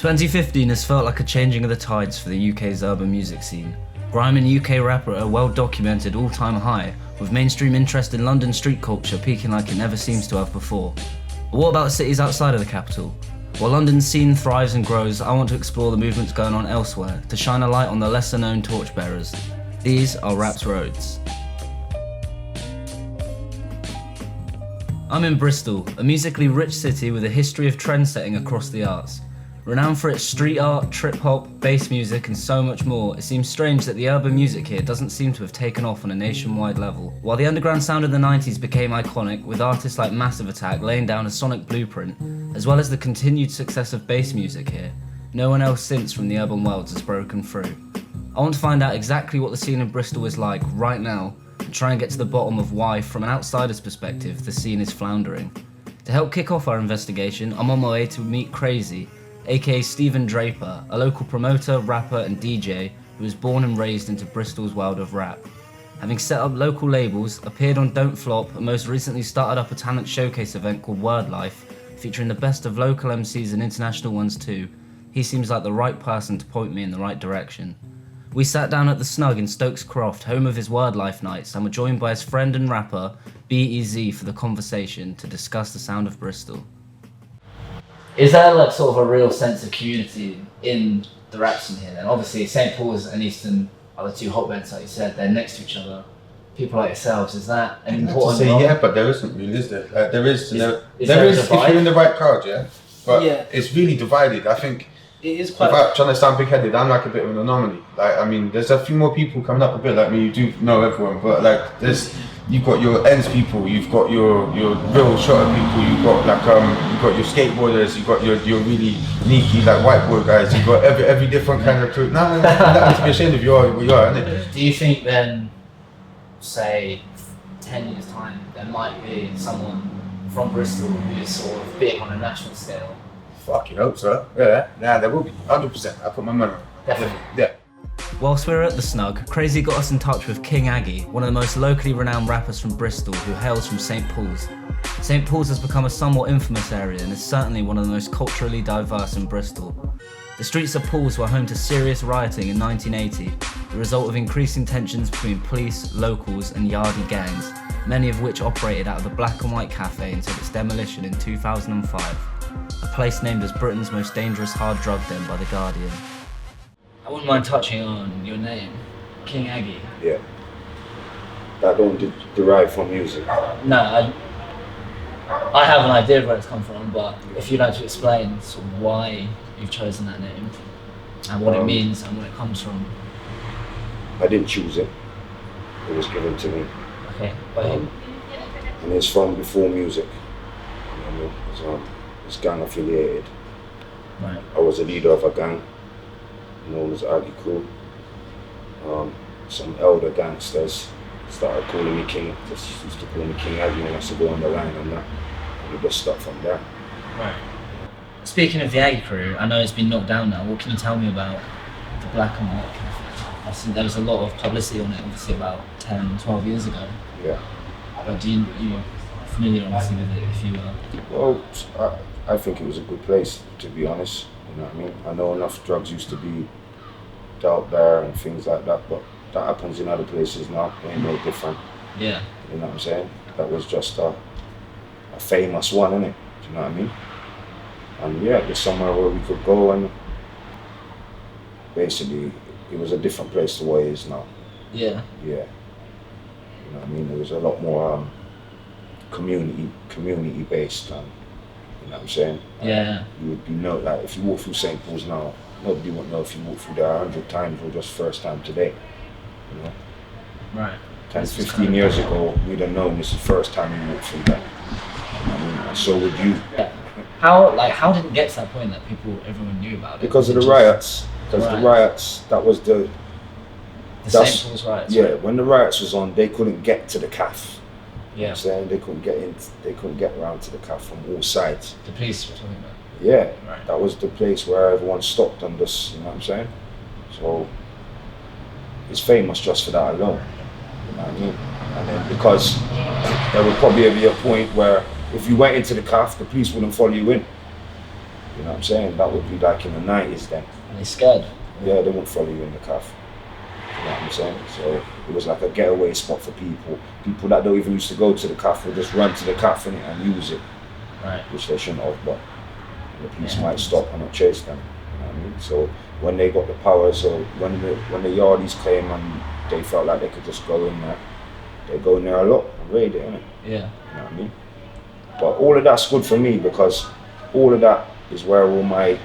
2015 has felt like a changing of the tides for the UK's urban music scene. Grime and UK rapper at a well-documented all-time high, with mainstream interest in London street culture peaking like it never seems to have before. But what about cities outside of the capital? While London's scene thrives and grows, I want to explore the movements going on elsewhere, to shine a light on the lesser-known torchbearers. These are Rap's Roads. I'm in Bristol, a musically rich city with a history of trend-setting across the arts. Renowned for its street art, trip-hop, bass music and so much more, it seems strange that the urban music here doesn't seem to have taken off on a nationwide level. While the underground sound of the 90s became iconic, with artists like Massive Attack laying down a sonic blueprint, as well as the continued success of bass music here, no one else since from the urban worlds has broken through. I want to find out exactly what the scene in Bristol is like right now, and try and get to the bottom of why, from an outsider's perspective, the scene is floundering. To help kick off our investigation, I'm on my way to meet Crazy, aka Stephen Draper, a local promoter, rapper and DJ who was born and raised into Bristol's world of rap. Having set up local labels, appeared on Don't Flop, and most recently started up a talent showcase event called Word Life, featuring the best of local MCs and international ones too, he seems like the right person to point me in the right direction. We sat down at the Snug in Stokes Croft, home of his Word Life nights, and were joined by his friend and rapper, BEZ, for the conversation to discuss the sound of Bristol. Is there like sort of a real sense of community in the rap scene here then? Obviously St. Paul's and Easton are the two hotbeds, like you said, they're next to each other. People like yourselves, is that an important role? Yeah, but there isn't really, is there? Like, there is if you're in the right crowd, yeah? But yeah, it's really divided. I think, it is quite... without trying to sound big-headed, I'm like a bit of an anomaly. Like, I mean, there's a few more people coming up a bit like me, you do know everyone, but like, you've got your ends people, you've got your real shotter people, you've got like you've got your skateboarders, you've got your really sneaky like white boy guys, you've got every different kind of crew. No, nothing to be ashamed of, you are, isn't it? Do you think then, say 10 years time, there might be someone from Bristol who is sort of big on a national scale? Fucking hope so. Yeah, there will be, 100%. I put my money on it. Definitely. Yeah. Whilst we were at the Snug, Crazy got us in touch with King Aggie, one of the most locally renowned rappers from Bristol who hails from St. Paul's. St. Paul's has become a somewhat infamous area and is certainly one of the most culturally diverse in Bristol. The streets of Paul's were home to serious rioting in 1980, the result of increasing tensions between police, locals and yardie gangs, many of which operated out of the Black and White Cafe until its demolition in 2005, a place named as Britain's most dangerous hard drug den by The Guardian. I wouldn't mind touching on your name, King Aggie. Yeah. That don't derive from music. No, I have an idea of where it's come from, but if you'd like to explain sort of why you've chosen that name and what it means and where it comes from. I didn't choose it. It was given to me. Okay. And it's from before music. You know what I mean? It's gang affiliated. Right. I was a leader of a gang known as Aggie Crew. Some elder gangsters started calling me King, just used to call me King Aggie when I used to go on the line and that. And it just stuck from there. Right. Speaking of the Aggie Crew, I know it's been knocked down now. What can you tell me about the Black and White Cafe? I think there was a lot of publicity on it, obviously about 10, 12 years ago. Yeah. But you familiar obviously with it if you were? Well, I think it was a good place, to be honest. You know what I mean? I know enough drugs used to be dealt there and things like that, but that happens in other places now. It ain't no different. Yeah. You know what I'm saying? That was just a famous one, innit? Do you know what I mean? And yeah, there's somewhere where we could go, and basically it was a different place to what it is now. Yeah. Yeah. You know what I mean? There was a lot more community based, and you know what I'm saying? Yeah. You would be like if you walk through St. Paul's now, nobody would know if you walked through there 100 times or just first time today. You know? Right. 10, 15 years ago, we'd have known this is the first time you walked through there. You know what I mean? And so would you. Yeah. How did it get to that point that everyone knew about it? Because of the riots. Because the riots, that was the St. Paul's riots. Yeah, right? When the riots was on, they couldn't get to the CAF. Yeah. You know what I'm saying? They couldn't get around to the CAF from all sides. The police were talking about. Yeah, right. That was the place where everyone stopped on this, you know what I'm saying? So it's famous just for that alone. You know what I mean? And then because there would probably be a point where if you went into the CAF, the police wouldn't follow you in. You You know what I'm saying? That would be like in the 90s then. And they scared. Yeah, they wouldn't follow you in the calf. You know what I'm saying? So it was like a getaway spot for people. People that don't even used to go to the calf would just run to the calf in it and use it. Right. Which they shouldn't have, but the police might stop and not chase them. You know what I mean? So when they got the power, so when the yardies came and they felt like they could just go in there, they go in there a lot and raid it, innit? Yeah. You know what I mean? But all of that's good for me because all of that is where my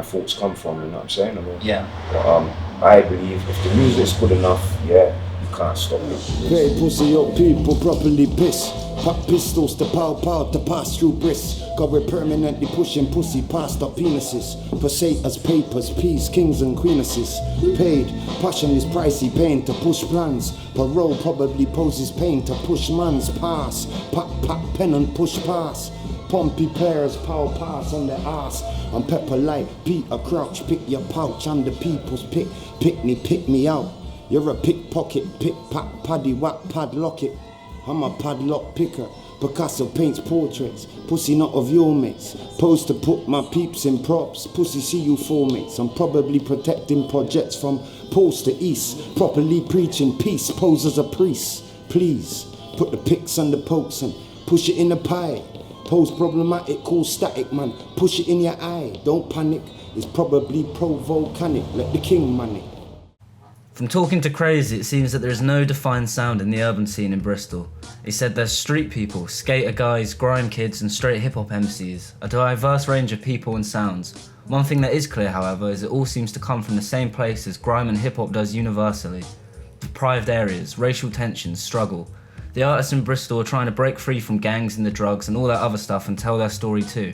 thoughts come from, you know what I'm saying? I mean, Yeah. But, I believe if the music's good enough, yeah, you can't stop it. Pay pussy up people properly piss. Pop pistols to pow to pass through brisk. Cause we're permanently pushing pussy past our penises. Pesetas, papers, peas, kings and queenesses. Paid, passion is pricey, pain to push plans. Parole probably poses pain to push man's pass. Pop, pen and push pass. Pumpy pairs, power pass on the ass. I'm Pepper Light, Peter Crouch, pick your pouch. I'm the people's pick me out. You're a pickpocket, paddy whack, padlock it. I'm a padlock picker. Picasso paints portraits. Pussy not of your mates. Pose to put my peeps in props. Pussy see you four mates. I'm probably protecting projects from post to east. Properly preaching peace. Pose as a priest. Please put the pics and the pokes and push it in the pie. Pose problematic, cool static man. Push it in your eye. Don't panic. It's probably pro-volcanic. Let the king man it. From talking to Crazy, it seems that there is no defined sound in the urban scene in Bristol. He said there's street people, skater guys, grime kids and straight hip-hop MCs, a diverse range of people and sounds. One thing that is clear, however, is it all seems to come from the same place as grime and hip-hop does universally. Deprived areas, racial tensions, struggle. The artists in Bristol are trying to break free from gangs and the drugs and all that other stuff and tell their story too.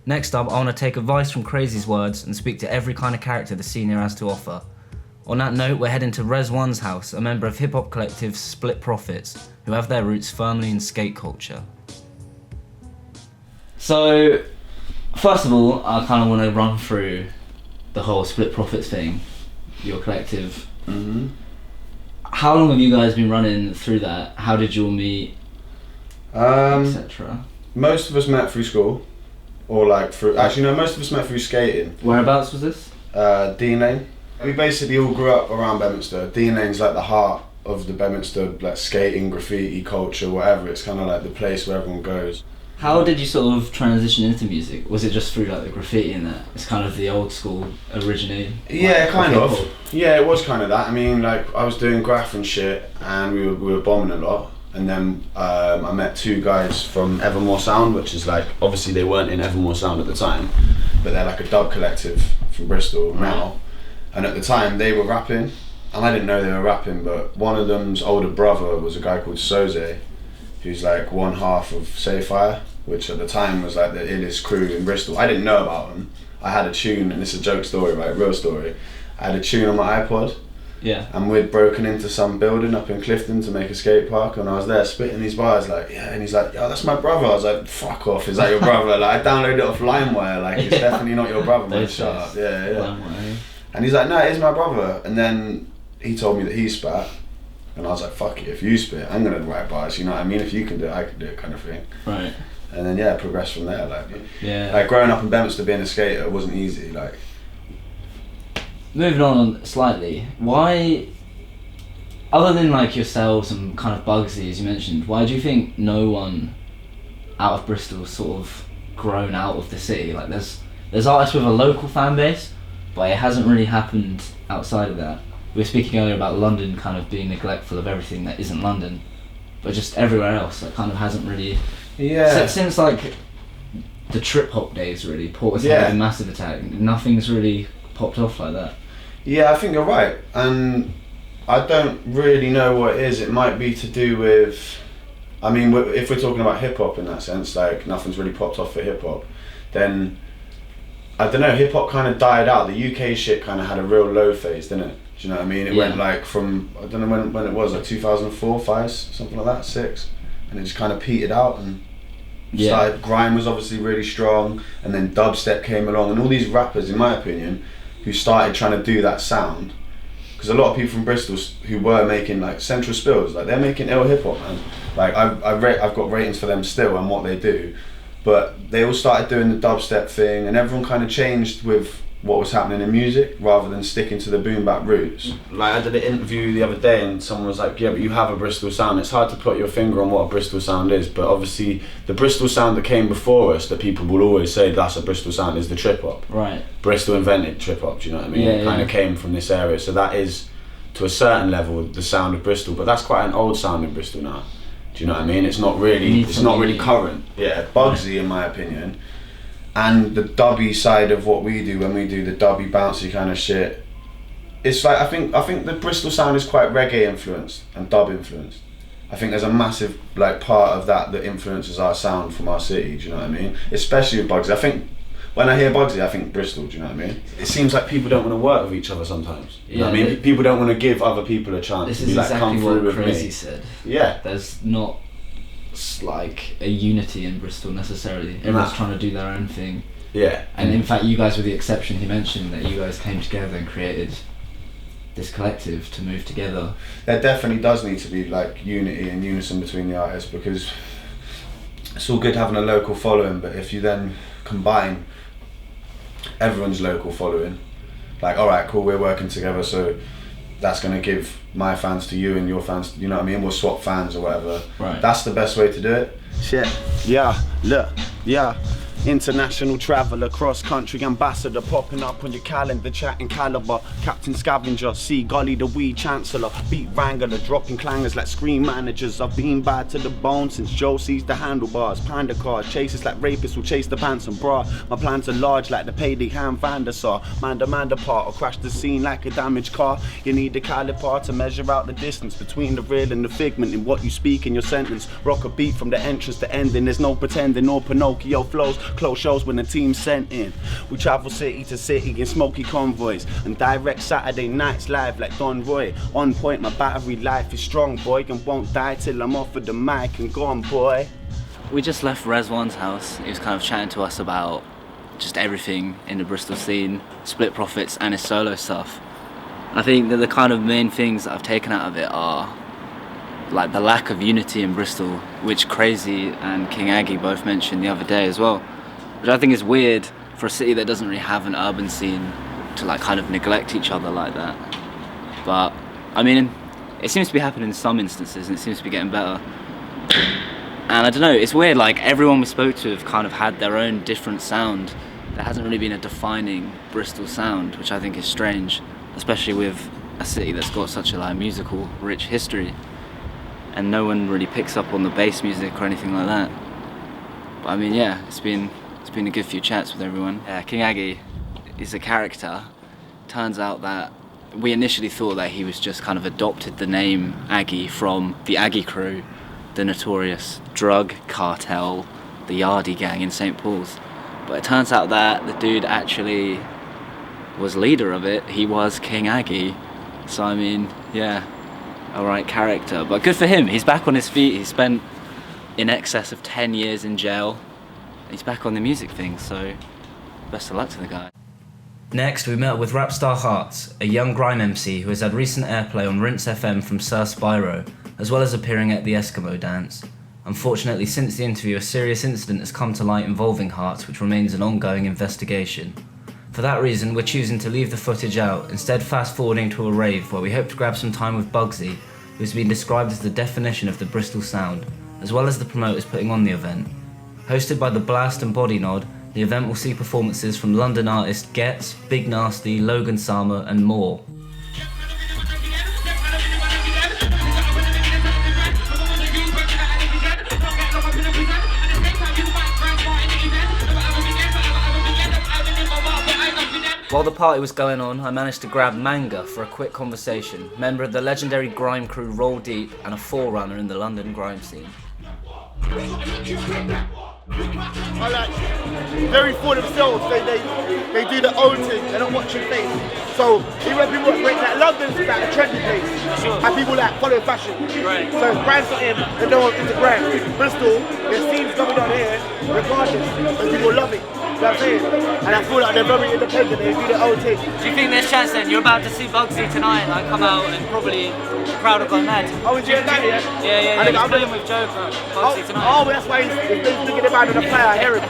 Next up, I want to take advice from Crazy's words and speak to every kind of character the scene here has to offer. On that note, we're heading to Res One's house, a member of hip-hop collective Split Profits, who have their roots firmly in skate culture. So, first of all, I kind of want to run through the whole Split Profits thing, your collective. Mm-hmm. How long have you guys been running through that? How did you all meet, etc.? Most of us met through school, or like through. Actually, no. Most of us met through skating. Whereabouts was this? Dean Lane. We basically all grew up around Bedminster. Dean Lane's like the heart of the Bedminster, like skating, graffiti, culture, whatever. It's kind of like the place where everyone goes. How did you sort of transition into music? Was it just through like the graffiti and that? It's kind of the old school originating. Yeah, like, kind of. Yeah, it was kind of that. I mean, like I was doing graph and shit, and we were bombing a lot. And then I met two guys from Evermore Sound, which is like, obviously they weren't in Evermore Sound at the time, but they're like a dub collective from Bristol now. And at the time they were rapping, and I didn't know they were rapping, but one of them's older brother was a guy called Soze, who's like one half of Sayfire, which at the time was like the illest crew in Bristol. I didn't know about them. I had a tune, and it's a joke story, right, real story. I had a tune on my iPod. Yeah. And we'd broken into some building up in Clifton to make a skate park, and I was there spitting these bars like, yeah, and he's like, yo, that's my brother. I was like, fuck off, is that your brother? Like, I downloaded it off LimeWire, like, it's definitely not your brother, man, shut up. Yeah. LimeWire. And he's like, no, it is my brother. And then he told me that he spat, and I was like, fuck it, if you spit, I'm gonna write bars, you know what I mean? If you can do it, I can do it, kind of thing. Right. And then yeah, progressed from there, like. Yeah. Like growing up in Bedminster being a skater wasn't easy, like. Moving on slightly, why, other than like yourselves and kind of Buggsy as you mentioned, why do you think no one out of Bristol sort of grown out of the city? Like there's artists with a local fan base, but it hasn't really happened outside of that. We were speaking earlier about London kind of being neglectful of everything that isn't London, but just everywhere else that kind of hasn't really. Yeah. Since like the trip hop days, really, Portishead and Massive Attack, nothing's really popped off like that. Yeah, I think you're right, and I don't really know what it is. It might be to do with, I mean, if we're talking about hip hop in that sense, like nothing's really popped off for hip hop, then I don't know. Hip hop kind of died out. The UK shit kind of had a real low phase, didn't it? Do you know what I mean? It went like from, I don't know when it was, like 2004, 5, something like that, 6, and it just kind of petered out and. Started, grime was obviously really strong, and then dubstep came along, and all these rappers, in my opinion, who started trying to do that sound, because a lot of people from Bristol who were making like Central Spills, like they're making ill hip hop, man. Like I've got ratings for them still and what they do, but they all started doing the dubstep thing, and everyone kind of changed with what was happening in music rather than sticking to the boom bap roots. Like I did an interview the other day and someone was like, yeah, but you have a Bristol sound. It's hard to put your finger on what a Bristol sound is, but obviously the Bristol sound that came before us, that people will always say that's a Bristol sound, is the trip hop. Right. Bristol invented trip hop, do you know what I mean? Yeah, It kind of came from this area, so that is to a certain level the sound of Bristol, but that's quite an old sound in Bristol now. Do you know what I mean? It's not really current. Yeah, Buggsy in my opinion. And the dubby side of what we do when we do the dubby bouncy kind of shit, it's like I think the Bristol sound is quite reggae influenced and dub influenced. I think there's a massive like part of that influences our sound from our city, do you know what I mean? Especially with Buggsy. I think when I hear Buggsy, I think Bristol, do you know what I mean? It seems like people don't want to work with each other sometimes. You know what I mean? People don't want to give other people a chance This to is be like, exactly come through what with Crazy me. said. Yeah. There's not like a unity in Bristol necessarily. Everyone's trying to do their own thing. Yeah. And in fact, you guys were the exception. He mentioned that you guys came together and created this collective to move together. There definitely does need to be like unity and unison between the artists, because it's all good having a local following, but if you then combine everyone's local following, like alright cool, we're working together, so that's going to give my fans to you and your fans, you know what I mean, we'll swap fans or whatever. Right. That's the best way to do it. Shit, yeah, look, yeah. International traveller, cross-country ambassador, popping up on your calendar, chatting caliber. Captain Scavenger, see Golly the weed chancellor, beat wrangler, dropping clangers like screen managers. I've been bad to the bone since Joe seized the handlebars. Panda cars, chasers like rapists will chase the pants and bra. My plans are large like the payday hand Vandersar. Manda part, or crash the scene like a damaged car. You need a caliper to measure out the distance between the real and the figment in what you speak in your sentence. Rock a beat from the entrance to ending, there's no pretending or Pinocchio flows. Close shows when the team's sent in. We travel city to city in smoky convoys and direct Saturday nights live like Don Roy. On point, my battery life is strong, boy, and won't die till I'm off of the mic and gone, boy. We just left Rezwan's house. He was kind of chatting to us about just everything in the Bristol scene, Split Profits and his solo stuff. I think that the kind of main things that I've taken out of it are like the lack of unity in Bristol, which Crazy and King Aggie both mentioned the other day as well. Which I think is weird for a city that doesn't really have an urban scene to like kind of neglect each other like that. But I mean, it seems to be happening in some instances and it seems to be getting better. And I don't know, it's weird, like everyone we spoke to have kind of had their own different sound. There hasn't really been a defining Bristol sound, which I think is strange, especially with a city that's got such a like musical rich history. And no one really picks up on the bass music or anything like that. But I mean, yeah, it's been a good few chats with everyone. Yeah, King Aggie is a character. Turns out that we initially thought that he was just kind of adopted the name Aggie from the Aggie crew, the notorious drug cartel, the Yardie gang in St. Paul's. But it turns out that the dude actually was leader of it. He was King Aggie. So I mean, yeah, alright character. But good for him, he's back on his feet. He spent in excess of 10 years in jail. He's back on the music thing, so best of luck to the guy. Next, we met up with Rapstar Hearts, a young grime MC who has had recent airplay on Rinse FM from Sir Spyro, as well as appearing at the Eskimo Dance. Unfortunately, since the interview, a serious incident has come to light involving Hearts, which remains an ongoing investigation. For that reason, we're choosing to leave the footage out, instead fast forwarding to a rave where we hope to grab some time with Buggsy, who's been described as the definition of the Bristol sound, as well as the promoters putting on the event. Hosted by The Blast and Body Nod, the event will see performances from London artists Ghetts, Big Nasty, Logan Sama and more. While the party was going on, I managed to grab Manga for a quick conversation, member of the legendary grime crew Roll Deep and a forerunner in the London grime scene. I like very for themselves. They do their own thing. They're not watching face. So even when people like London's like a trendy place, and people like follow fashion. Right. So if brands not in, they don't want into brand. Bristol, there's scenes coming on here, regardless, and people love it. You know what I'm saying? And I feel like they're very independent, they do their own thing. Do you think there's chance then? You're about to see Buggsy tonight, like come out and probably the crowd will go mad. Oh, is he at that, yeah? Yeah. I think He's I'm playing with Joker, Buggsy tonight. Oh, that's why he's thinking about on the player, I hear him.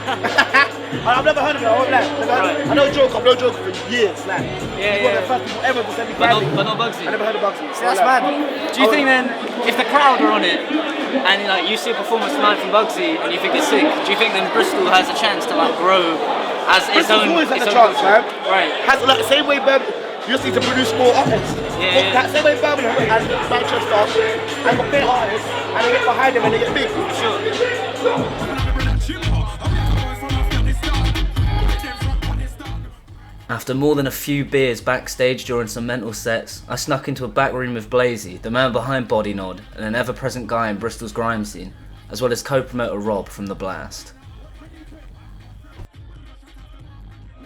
I've never heard of it, I won't lie. I know Joker, I've known Joker for years, like. He's one of the first people ever to send me But not Buggsy. I never heard of Buggsy. See, that's mad. Do you think then, if the crowd are on it, and like you see a performance tonight from Buggsy and you think it's sick, do you think then Bristol has a chance to like grow as its Bristol's own? always had its a own chance, culture? man. Right. Has like the same way Birmingham, you just need to produce more artists. Yeah. That same way Birmingham and Manchester, and got big artists, and they get behind them and they get big. Sure. After more than a few beers backstage during some mental sets, I snuck into a back room with Buggsy, the man behind Body Nod, and an ever-present guy in Bristol's grime scene, as well as co-promoter Rob from The Blast.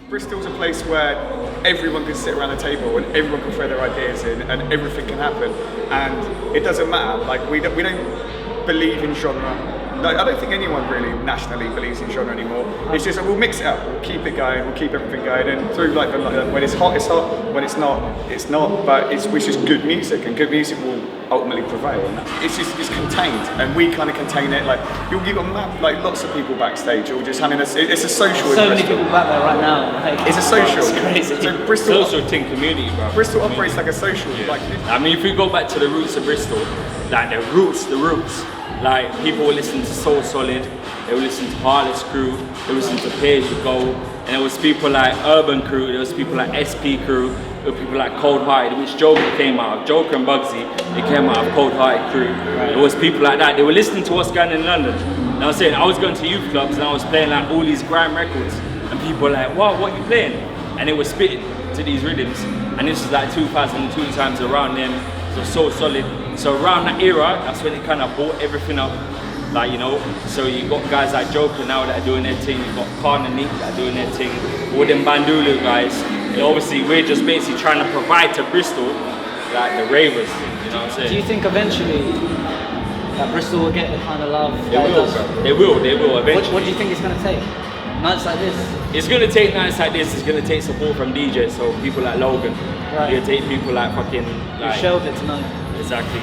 Bristol's a place where everyone can sit around a table and everyone can throw their ideas in and everything can happen, and it doesn't matter. Like we don't believe in genre. Like, I don't think anyone really nationally believes in genre anymore. It's just we'll mix it up, we'll keep it going, we'll keep everything going, and through like when it's hot, when it's not, it's not. But it's just good music, and good music will ultimately prevail. And it's contained, and we kind of contain it. Like you've got like lots of people backstage, all just having it's a social. So many people back there right now. Like, it's a social. It's crazy. So Bristol, social thing community, bro. Bristol operates like a social. Yeah. Like, I mean, if we go back to the roots of Bristol, like the roots. Like people will listen to Soul Solid, they will listen to Heartless Crew, they will listen to Pay As You Go, and there was people like Urban Crew, there was people like SP Crew, there were people like Cold Hearted, which Joker came out of. Joker and Buggsy, they came out of Cold Hearted Crew. There was people like that. They were listening to what's going on in London. And I was saying, I was going to youth clubs and I was playing like all these grime records, and people were like, wow, what are you playing? And they were spitting to these rhythms. And this was like 2002 times around them. So Solid. So around that era, that's when it kind of brought everything up. Like, you know, so you got guys like Joker now that are doing their thing, you got Khan and Nick that are doing their thing, all them Bandulu guys. And obviously we're just basically trying to provide to Bristol like the ravers thing, you know what I'm saying? Do you think eventually that Bristol will get the kind of love They will eventually. What do you think it's going to take? Nights like this? It's going to take nights like this, it's going to take support from DJs, so people like Logan. Right. You'll take people like fucking... You showed it tonight. Exactly.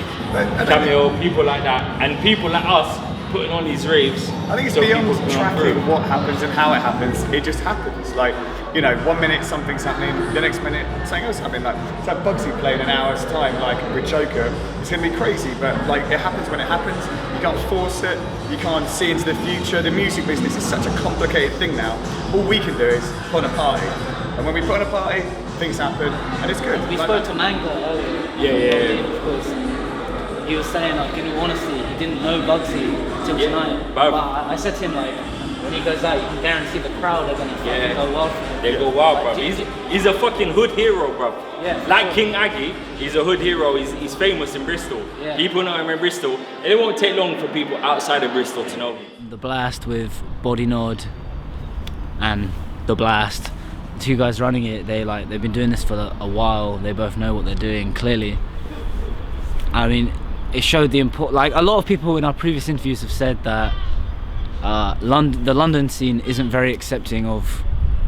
Cameo, people like that, and people like us putting on these raves. I think it's so beyond people can tracking improve. what happens and how it happens. It just happens. Like, you know, 1 minute something's happening, the next minute something else happening. Like, to have Buggsy play in an hour's time, like with Joker, it's gonna be crazy. But like, it happens when it happens. You can't force it. You can't see into the future. The music business is such a complicated thing now. All we can do is put on a party, and when we put on a party, things happen, and it's good. We Like, spoke to Manga earlier. Yeah. Of course. He was saying, like, in all honesty, he didn't know Buggsy till tonight. But I said to him, like, when he goes out, you can guarantee the crowd are gonna fucking go wild for him. They go wild, bro. Like, He's a fucking hood hero, bro. Yeah, Like sure. King Aggie, he's a hood hero. He's famous in Bristol. Yeah. People know him in Bristol. And it won't take long for people outside of Bristol to know him. The Blast with Body Nod and The Blast. The two guys running it, they've been doing this for a while. They both know what they're doing, clearly. I mean, it showed the import. Like, a lot of people in our previous interviews have said that the London scene isn't very accepting of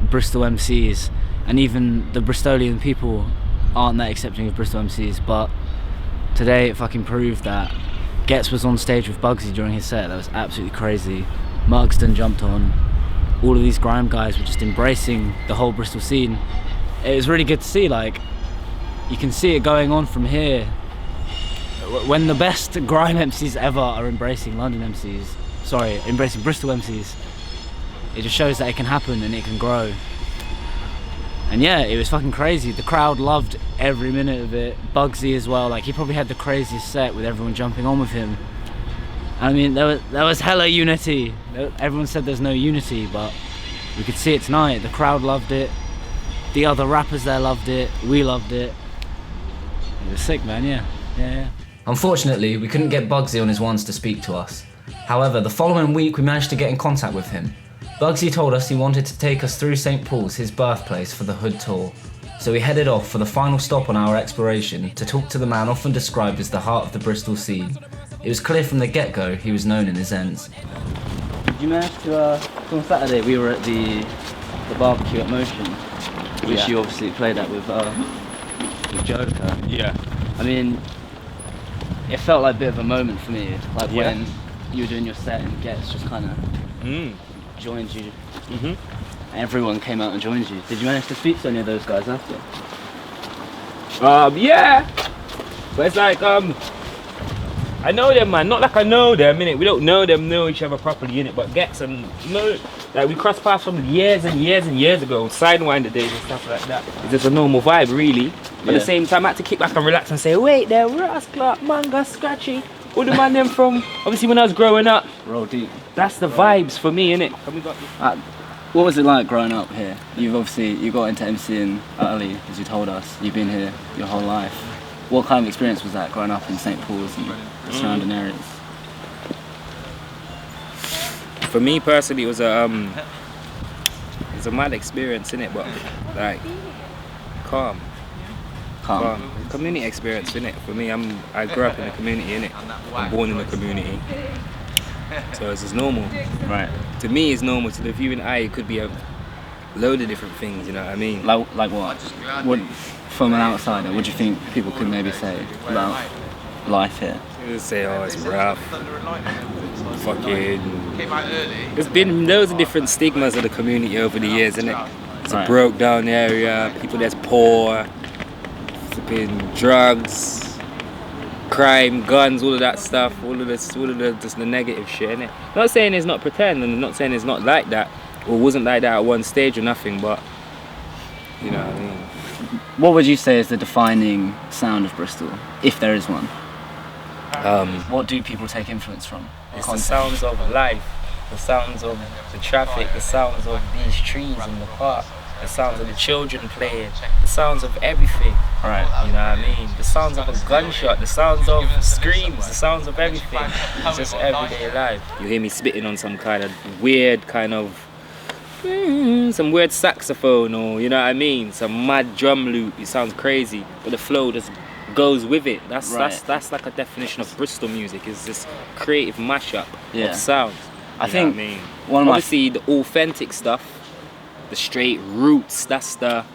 Bristol MCs, and even the Bristolian people aren't that accepting of Bristol MCs. But today it fucking proved that. Ghetts was on stage with Buggsy during his set. That was absolutely crazy. Mugston jumped on. All of these grime guys were just embracing the whole Bristol scene. It was really good to see. Like, you can see it going on from here. When the best grime MCs ever are embracing embracing Bristol MCs, it just shows that it can happen and it can grow. And yeah, it was fucking crazy. The crowd loved every minute of it. Buggsy as well, like, he probably had the craziest set with everyone jumping on with him. I mean, there was hella unity. Everyone said there's no unity, but we could see it tonight. The crowd loved it. The other rappers there loved it. We loved it. It was sick, man, yeah. Unfortunately, we couldn't get Buggsy on his ones to speak to us. However, the following week we managed to get in contact with him. Buggsy told us he wanted to take us through St. Paul's, his birthplace, for the Hood Tour. So we headed off for the final stop on our exploration to talk to the man often described as the heart of the Bristol scene. It was clear from the get-go he was known in his ends. Did you manage to, on Saturday we were at the the barbecue at Motion, which Yeah. you obviously played at with Joker. Yeah. I mean, it felt like a bit of a moment for me, like Yeah. when you were doing your set and Ghetts just kind of joined you. Everyone came out and joined you. Did you manage to speak to any of those guys after? Yeah. But it's like, I know them, man. Not like I know them, innit? We don't know each other properly, innit? But Ghetts and, like we crossed paths from years and years and years ago, Sidewinder days and stuff like that. It's just a normal vibe, really. But at the same time, I had to kick back and relax and say, wait there, Ross Clark, Manga, Scratchy. All the man them from, obviously when I was growing up. Roll deep. That's the vibes for me, innit? What was it like growing up here? You got into MCing early, as you told us. You've been here your whole life. What kind of experience was that growing up in St. Paul's and the surrounding areas? For me personally, it was a mad experience, innit? But like, calm. Community experience, innit? For me, I grew up in the community, innit? I'm born in the community. So it's just normal. Right. To me, it's normal. To the viewing eye, it could be a load of different things, you know what I mean? Like what? From an outsider, what do you think people could maybe say about life here? They would say, oh, it's rough. Fucking. There's been loads of different stigmas of the community over the years, innit? It's a broke down area, people that's poor, flipping drugs, crime, guns, all of that stuff, all of the just the negative shit, innit? Not saying it's not pretend, and not saying it's not like that, or wasn't like that at one stage or nothing, but you know what I mean. What would you say is the defining sound of Bristol, if there is one? What do people take influence from? It's the sounds of life, the sounds of the traffic, the sounds of these trees in the park, the sounds of the children playing, the sounds of everything. Right. You know what I mean? The sounds of a gunshot, the sounds of screams, the sounds of everything. It's just everyday life. You hear me spitting on some kind of weird some weird saxophone, or you know what I mean, some mad drum loop. It sounds crazy, but the flow just goes with it. That's like a definition of Bristol music. Is this creative mashup of sounds. I think what I mean? one of obviously the authentic stuff, the straight roots. That's the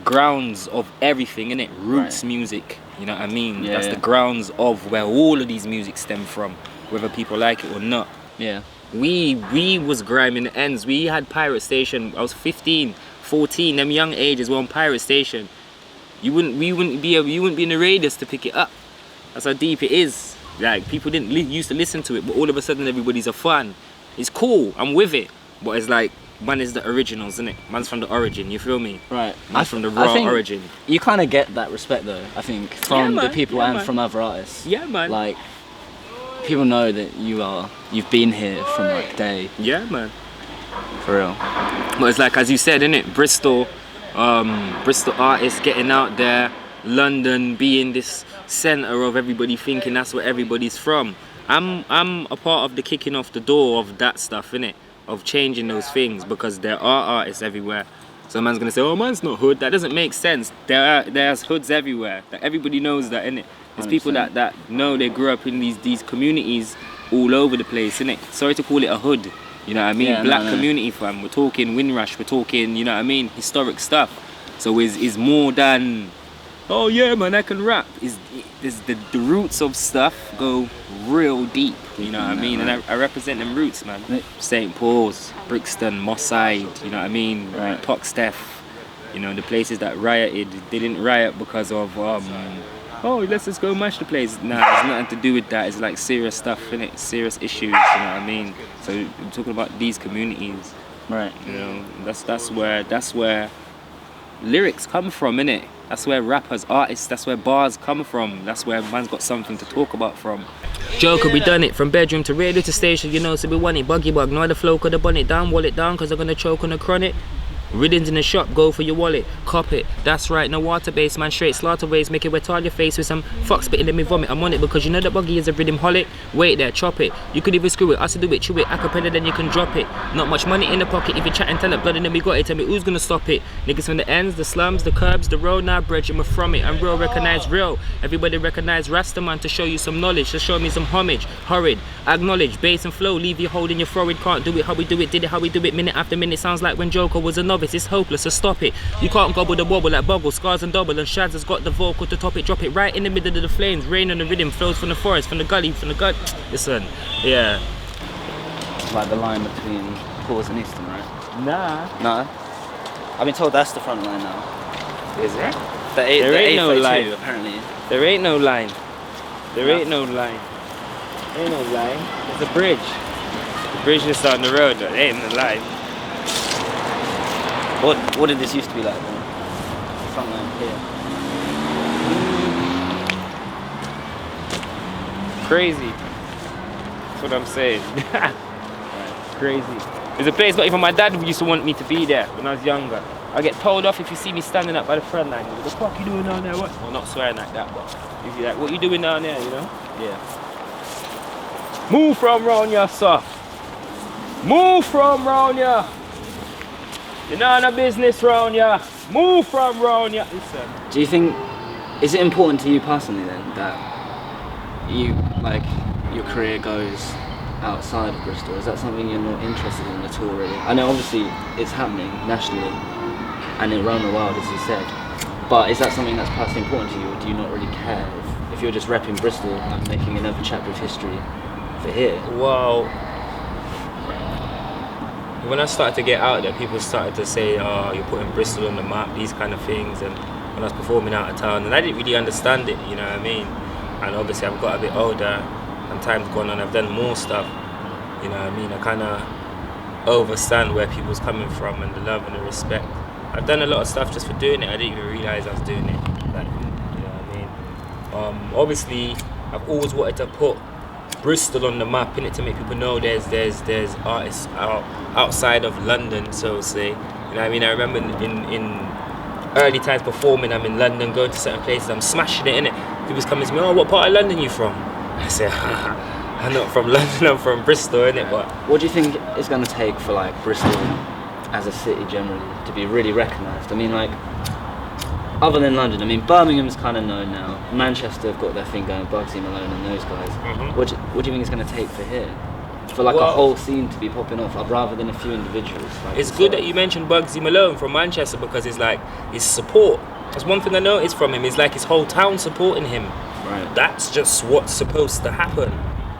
grounds of everything, innit? Roots music. You know what I mean? That's the grounds of where all of these music stem from, whether people like it or not. Yeah. We was grime in the ends. We had Pirate Station. I was 15, 14. Them young ages were on Pirate Station. You wouldn't be in the radius to pick it up. That's how deep it is. Like people didn't used to listen to it, but all of a sudden everybody's a fan. It's cool. I'm with it, but it's like man is the originals, isn't it? Man's from the origin. You feel me? Right. Man's from the raw origin. You kind of get that respect though. I think from the people and from other artists. Yeah, man. Like. People know that you've been here from like day. Yeah, man. For real. But it's like, as you said, innit? Bristol artists getting out there, London being this centre of everybody thinking that's where everybody's from. I'm a part of the kicking off the door of that stuff, innit? Of changing those things, because there are artists everywhere. So a man's gonna say, oh, man's not hood. That doesn't make sense. There's hoods everywhere. Everybody knows that, innit? There's 100%. People that know they grew up in these communities all over the place, innit? Sorry to call it a hood, you know what I mean? Black community, fam. We're talking Windrush, we're talking, you know what I mean? Historic stuff. So is more than, oh yeah, man, I can rap. The roots of stuff go real deep, you know what I mean? And I represent them roots, man. St. Paul's, Brixton, Moss Side, you know what I mean? Toxteth, you know, the places that rioted, they didn't riot because of, oh, let's just go mash the place. Nah, it's nothing to do with that. It's like serious stuff, innit? Serious issues, you know what I mean? So I'm talking about these communities. Right. You know, that's where lyrics come from, innit? That's where rappers, artists, that's where bars come from. That's where man's got something to talk about from. Joker, we done it from bedroom to radio to station, you know, so we want it. Buggy bug, know the flow, could have bun it down, wall it down, cause they're gonna choke on the chronic. Riddins in the shop, go for your wallet, cop it. That's right, no water base, man, straight slaughter waves, make it wet all your face with some fuck spitting, let me vomit. I'm on it because you know that Buggsy is a rhythm holic. Wait there, chop it. You could even screw it, I should do it, chew it, acapella, then you can drop it. Not much money in the pocket, if you chat and tell it, blood and then we got it. Tell me who's gonna stop it? Niggas from the ends, the slums, the curbs, the road, now bridge, I'm from it. I'm real, recognize real. Everybody recognize Rastaman to show you some knowledge, to show me some homage. Horrid, acknowledge, bass and flow, leave you holding your forehead. Can't do it how we do it, did it how we do it, minute after minute. Sounds like when Joker was a novice, it's hopeless, so stop it. You can't gobble the wobble like Boggle, scars and double, and Shaz has got the vocal to top it, drop it right in the middle of the flames. Rain on the rhythm, flows from the forest, from the gully, from the gut. Listen, yeah. It's like the line between Pause and Eastern, right? Nah. No? I've been told that's the front line now. Is it? There ain't no line. Apparently. There ain't no line. There ain't no line. Ain't no line. There's a bridge. The bridge is on the road, though. There ain't no line. What did this used to be like then? Front line here. Crazy. That's what I'm saying. Crazy. There's a place not even my dad used to want me to be there when I was younger. I get told off if you see me standing up by the front line. What the fuck you doing down there? What? Well, not swearing like that, but if you like, what you doing down there, you know? Yeah. Move from round here, sir. Move from round here. You're not in a business round here. Move from round here. Listen. Do you think, is it important to you personally then that you, like, your career goes outside of Bristol? Is that something you're not interested in at all really? I know obviously it's happening nationally and around the world as you said, but is that something that's personally important to you, or do you not really care if you're just repping Bristol and making another chapter of history for here? Well, when I started to get out there, people started to say, oh, you're putting Bristol on the map, these kind of things, and when I was performing out of town, and I didn't really understand it, you know what I mean? And obviously I've got a bit older and time's gone on, I've done more stuff, you know what I mean? I kind of understand where people's coming from and the love and the respect. I've done a lot of stuff just for doing it, I didn't even realise I was doing it, like, you know what I mean? Obviously, I've always wanted to put Bristol on the map, innit, to make people know there's artists outside of London, so to say. You know what I mean? I remember in early times performing, I'm in London, going to certain places, I'm smashing it, innit? People's coming to me, oh, what part of London are you from? I say, I'm not from London, I'm from Bristol, innit? But what do you think it's going to take for like Bristol as a city generally to be really recognised? I mean, like, other than London, I mean, Birmingham's kind of known now. Manchester have got their thing going, Buggsy, Malone and those guys. Mm-hmm. What do you think it's going to take for here? For like a whole scene to be popping off, rather than a few individuals? Like it's good that you mentioned Buggsy Malone from Manchester, because it's like his support. That's one thing I noticed from him, is like his whole town supporting him. Right. That's just what's supposed to happen.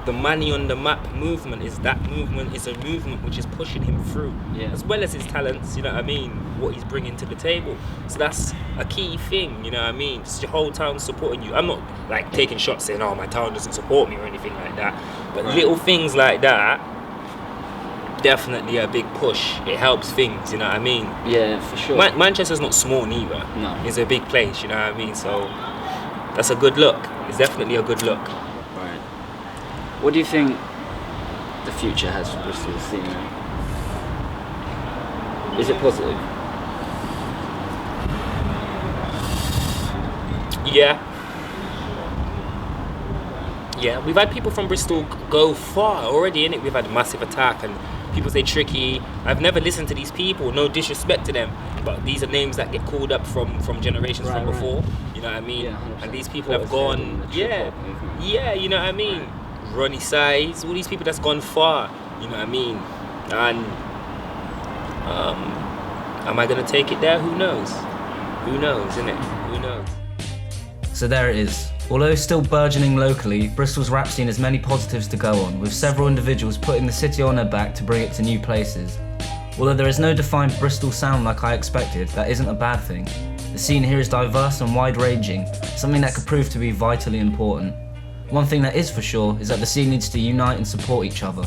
The money on the map movement is a movement which is pushing him through, as well as his talents, you know what I mean, what he's bringing to the table. So that's a key thing, you know what I mean, it's your whole town supporting you. I'm not like taking shots saying, oh, my town doesn't support me or anything like that, but little things like that, definitely a big push. It helps things, you know what I mean. Yeah, for sure. Manchester's not small neither. No. It's a big place, you know what I mean, so that's a good look. It's definitely a good look. What do you think the future has for Bristol scene? Is it positive? Yeah, we've had people from Bristol go far already, innit? We've had Massive Attack and people say Tricky. I've never listened to these people, no disrespect to them, but these are names that get called up from generations from before, you know what I mean? And these people have gone, you know what I mean? Ronnie Size, all these people that's gone far, you know what I mean? And am I gonna take it there? Who knows? Who knows, innit? Who knows? So there it is. Although still burgeoning locally, Bristol's rap scene has many positives to go on, with several individuals putting the city on their back to bring it to new places. Although there is no defined Bristol sound like I expected, that isn't a bad thing. The scene here is diverse and wide-ranging, something that could prove to be vitally important. One thing that is for sure is that the scene needs to unite and support each other.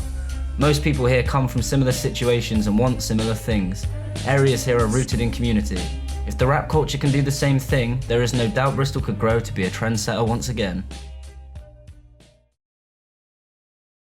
Most people here come from similar situations and want similar things. Areas here are rooted in community. If the rap culture can do the same thing, there is no doubt Bristol could grow to be a trendsetter once again.